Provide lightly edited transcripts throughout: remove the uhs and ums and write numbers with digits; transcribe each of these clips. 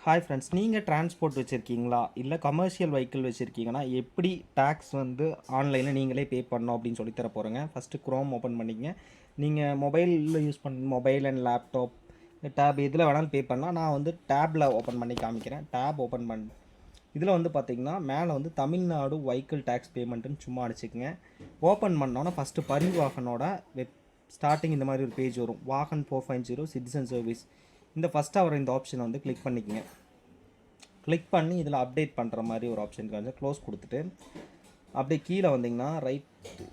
Hi friends, நீங்கள் transport வச்சுருக்கீங்களா? இல்லை கமர்ஷியல் வெஹிக்கிள் வச்சுருக்கீங்கன்னா எப்படி டேக்ஸ் வந்து ஆன்லைனில் நீங்களே பே பண்ணணும் அப்படின்னு சொல்லி தர போகிறேங்க. ஃபஸ்ட்டு குரோம் ஓப்பன் பண்ணிங்க. நீங்கள் மொபைலில் யூஸ் பண்ண மொபைல் அண்ட் லேப்டாப் டேப் இதில் வேணாலும் பே பண்ணலாம். நான் வந்து டேப்பில் ஓப்பன் பண்ணி காமிக்கிறேன். டேப் ஓப்பன் பண்ணி இதில் வந்து பார்த்தீங்கன்னா மேலே வந்து தமிழ்நாடு வெஹிக்கிள் டேக்ஸ் பேமெண்ட்டுன்னு சும்மா அடிச்சுக்கங்க. ஓப்பன் பண்ணோன்னா ஃபஸ்ட்டு பரிவாஹனோட ஸ்டார்டிங் இந்த மாதிரி ஒரு பேஜ் வரும். Vaughan 450 citizen service. இந்த ஃபஸ்ட் அவர் இந்த ஆப்ஷனை வந்து கிளிக் பண்ணிக்கங்க. கிளிக் பண்ணி இதில் அப்டேட் பண்ணுற மாதிரி ஒரு ஆப்ஷன் வந்து க்ளோஸ் கொடுத்துட்டு அப்படியே கீழே வந்தீங்கன்னா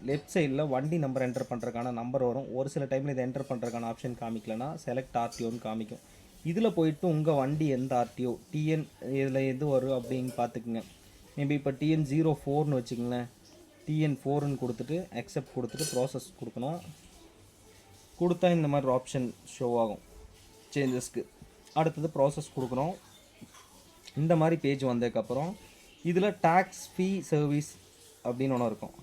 லெஃப்ட் சைடில் வண்டி நம்பர் என்டர் பண்ணுறதுக்கான நம்பர் வரும். ஒரு சில டைமில் இதை என்டர் பண்ணுறதுக்கான ஆப்ஷன் காமிக்கலன்னா செலக்ட் ஆர்டிஓன்னு காமிக்கும். இதில் போயிட்டு உங்கள் வண்டி எந்த ஆர்டிஓ டிஎன் இதில் எது வரும் அப்படின்னு பார்த்துக்குங்க. மேபி இப்போ டிஎன் 04ன்னு வச்சுக்கங்களேன். டிஎன் 4ன்னு கொடுத்துட்டு அக்செப்ட் கொடுத்துட்டு ப்ராசஸ் கொடுக்கணும். கொடுத்தா இந்த மாதிரி ஆப்ஷன் ஷோ ஆகும் சேஞ்சஸ்க்கு. அடுத்தது ப்ராசஸ் கொடுக்குறோம். இந்த மாதிரி பேஜ் வந்ததுக்கப்புறம் இதில் டேக்ஸ் ஃபீ சர்வீஸ் அப்படின்னு ஒன்று இருக்கும்.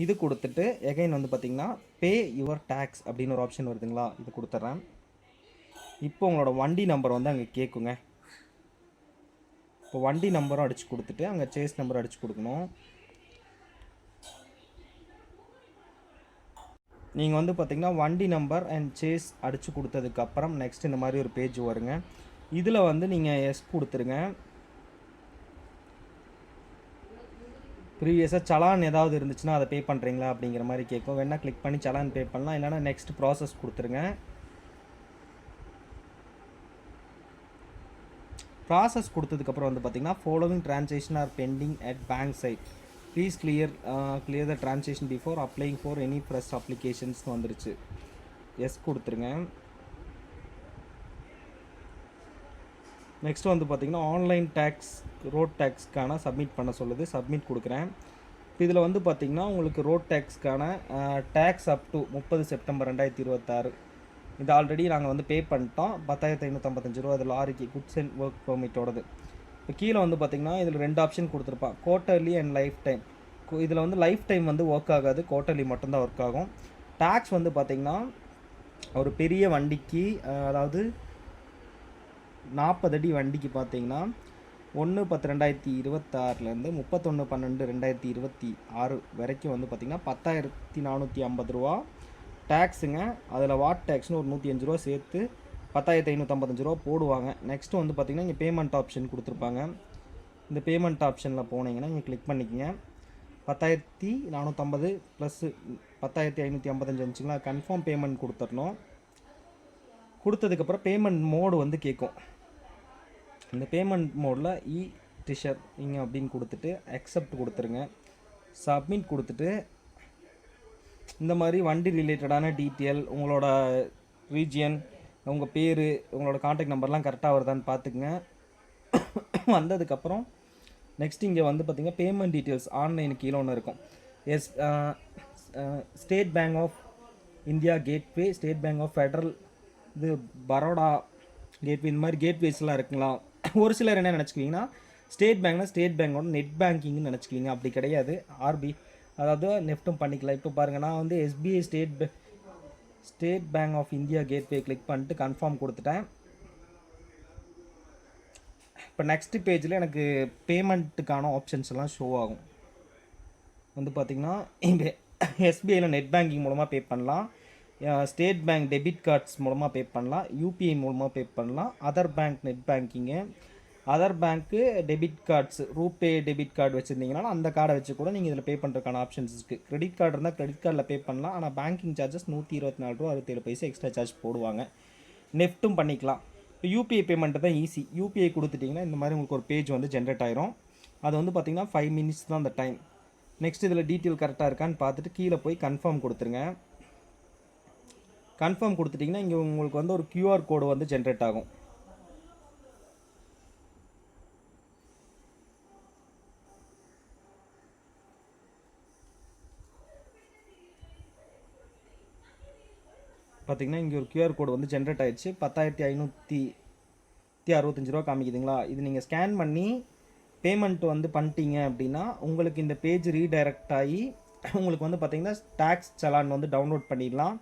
இது கொடுத்துட்டு எகைன் வந்து பார்த்திங்கன்னா பே யுவர் டேக்ஸ் அப்படின்னு ஒரு ஆப்ஷன் வருதுங்களா, இது கொடுத்துட்றேன். இப்போ உங்களோட வண்டி நம்பர் வந்து அங்கே கேட்குங்க. இப்போ வண்டி நம்பரும் அடித்து கொடுத்துட்டு அங்கே சேஸ் நம்பர் அடித்து கொடுக்கணும். நீங்கள் வந்து பார்த்திங்கன்னா வண்டி நம்பர் அண்ட் சேஸ் அடித்து கொடுத்ததுக்கப்புறம் நெக்ஸ்ட் இந்த மாதிரி ஒரு பேஜ் வருங்க. இதில் வந்து நீங்கள் எஸ் கொடுத்துருங்க. ப்ரீவியஸாக சலான் ஏதாவது இருந்துச்சுன்னா அதை பே பண்ணுறீங்களா அப்படிங்கிற மாதிரி கேட்கும். வேணால் கிளிக் பண்ணி சலான் பே பண்ணலாம், இல்லைனா நெக்ஸ்ட் ப்ராசஸ் கொடுத்துருங்க. ப்ராசஸ் கொடுத்ததுக்கப்புறம் வந்து பார்த்திங்கன்னா following transaction are pending at bank side, please clear the transaction before applying for any fresh அப்ளிகேஷன்ஸ்னு வந்துருச்சு. எஸ் கொடுத்துருங்க. நெக்ஸ்ட் வந்து பார்த்திங்கன்னா ஆன்லைன் டேக்ஸ் ரோட் டேக்ஸ்க்கான சப்மிட் பண்ண சொல்லுது. சப்மிட் கொடுக்குறேன். இதில் வந்து பார்த்திங்கன்னா உங்களுக்கு ரோட் டேக்ஸ்க்கான டேக்ஸ் அப் டு 30 செப்டம்பர் 2026 இது ஆல்ரெடி நாங்கள் வந்து பே பண்ணிட்டோம். 10,555 ரூபா. அது லாரிக்கு குட்ஸ் அண்ட் ஒர்க் பெர்மிட்டோடது. இப்போ கீழே வந்து பார்த்திங்கன்னா இதில் 2 ஆப்ஷன் கொடுத்துருப்பான், குவார்ட்டர்லி அண்ட் லைஃப் டைம். இதில் வந்து லைஃப் டைம் வந்து ஒர்க் ஆகாது, குவார்ட்டர்லி மட்டும்தான் ஒர்க் ஆகும். டேக்ஸ் வந்து பார்த்திங்கன்னா ஒரு பெரிய வண்டிக்கு, அதாவது 40 அடி வண்டிக்கு பார்த்தீங்கன்னா 1/10/2026 31/12/2026 வரைக்கும் வந்து பார்த்திங்கன்னா 10,450 ரூபா டேக்ஸுங்க. அதில் வாட் டேக்ஸ்னு ஒரு 105 ரூபா சேர்த்து 10,555 ரூபா போடுவாங்க. நெக்ஸ்ட்டு வந்து பார்த்திங்கன்னா இங்கே பேமெண்ட் ஆப்ஷன் கொடுத்துருப்பாங்க. இந்த பேமெண்ட் ஆப்ஷனில் போனீங்கன்னா இங்கே கிளிக் பண்ணிக்கங்க. 10,450 ப்ளஸ் 10,555 இருந்துச்சுங்களா, கன்ஃபார்ம் பேமெண்ட் கொடுத்துடணும். கொடுத்ததுக்கப்புறம் பேமெண்ட் மோடு வந்து கேட்கும். இந்த பேமெண்ட் மோடில் டிஷர் இங்கே அப்படின்னு கொடுத்துட்டு அக்செப்ட் கொடுத்துருங்க. சப்மிட் கொடுத்துட்டு இந்த மாதிரி வண்டி ரிலேட்டடான டீட்டெயில், உங்களோட ரீஜியன், உங்கள் பேர், உங்களோட காண்டாக்ட் நம்பர்லாம் கரெக்டாக வருதான்னு பார்த்துக்குங்க. வந்ததுக்கப்புறம் நெக்ஸ்ட் இங்கே வந்து பார்த்திங்கன்னா பேமெண்ட் டீட்டெயில்ஸ் ஆன்லைனுக்கு கீழே ஒன்று இருக்கும். State bank of India gateway, state bank of federal, இது பரோடா கேட்வே, இந்த மாதிரி கேட்வேஸ்லாம் இருக்குங்களா. ஒரு சிலர் என்ன நினச்சிக்கிங்கன்னா ஸ்டேட் பேங்க்னா ஸ்டேட் பேங்கோட நெட் பேங்கிங்னு நினச்சிக்கிங்க. அப்படி கிடையாது. அதாவது நெஃப்ட்டும் பண்ணிக்கலாம். இப்போ பாருங்கள், நான் வந்து SBI state bank of India gateway click பண்ணிட்டு கன்ஃபார்ம் கொடுத்துட்டேன். இப்போ நெக்ஸ்ட் பேஜில் எனக்கு பேமெண்ட்டுக்கான ஆப்ஷன்ஸ் எல்லாம் ஷோ ஆகும். வந்து பார்த்திங்கன்னா இந்த எஸ்பிஐயில் நெட் பேங்கிங் மூலமாக பே பண்ணலாம், ஸ்டேட் பேங்க் டெபிட் கார்ட்ஸ் மூலமாக பே பண்ணலாம், யூபிஐ மூலமாக பே பண்ணலாம், other bank net banking, other பேங்க்கு debit cards, RuPay debit card வச்சுருந்தீங்கன்னா அந்த கார்டை வச்சு கூட நீங்கள் இதில் பே பண்ணுறதுக்கான ஆப்ஷன்ஸ் இருக்குது. கிரெடிட் கார்டு இருந்தால் கிரெடிட் கார்டில் பே பண்ணலாம். ஆனால் பேங்கிங் சார்ஜஸ் 124 ரூபா 67 எக்ஸ்ட்ரா சார்ஜ் போடுவாங்க. நெஃப்ட்டும் பண்ணிக்கலாம். இப்போ யூபிஐ பேமெண்ட்டு தான் ஈஸி. யூபிஐ கொடுத்துட்டிங்கன்னா இந்த மாதிரி உங்களுக்கு ஒரு பேஜ் வந்து ஜென்ரேட் ஆயிரும். அது வந்து பார்த்திங்கன்னா 5 மினிட்ஸ் தான் அந்த டைம். நெக்ஸ்ட் இதில் டீட்டெயில் கரெக்டாக இருக்கான்னு பார்த்துட்டு கீழே போய் கன்ஃபார்ம் கொடுத்துருங்க. கன்ஃபார்ம் கொடுத்துட்டிங்கன்னா இங்கே உங்களுக்கு வந்து ஒரு கியூஆர் கோடு வந்து ஜென்ரேட் ஆகும். பார்த்திங்கன்னா இங்கே ஒரு கியூஆர் கோடு வந்து ஜென்ரேட் ஆகிடுச்சு. 10,565 ரூபா காமிக்குதுங்களா. இது நீங்கள் ஸ்கேன் பண்ணி பேமெண்ட் வந்து பண்ணிட்டீங்க அப்படின்னா உங்களுக்கு இந்த பேஜ் ரீடைரக்ட் ஆகி உங்களுக்கு வந்து பார்த்திங்கன்னா டேக்ஸ் சலான் வந்து டவுன்லோட் பண்ணிடலாம்.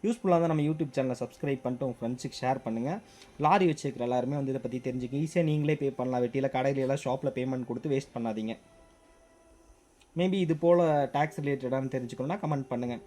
யூஸ்ஃபுல்லாக தான் நம்ம யூடியூப் சேனலை சப்ஸ்கிரைப் பண்ணிட்டு உங்கள் ஃப்ரெண்ட்ஸுக்கு ஷேர் பண்ணுங்கள். லாரி வச்சுருக்கிற எல்லாருமே வந்து இதை பற்றி தெரிஞ்சுக்க ஈஸியாக நீங்களே பே பண்ணலாம். வெட்டியில் கடையிலலாம் ஷாப்பில் பேமெண்ட் கொடுத்து வேஸ்ட் பண்ணாதீங்க. மேபி இது போல் டேக்ஸ் ரிலேட்டடானு தெரிஞ்சுக்கணுன்னா கமெண்ட் பண்ணுங்கள்.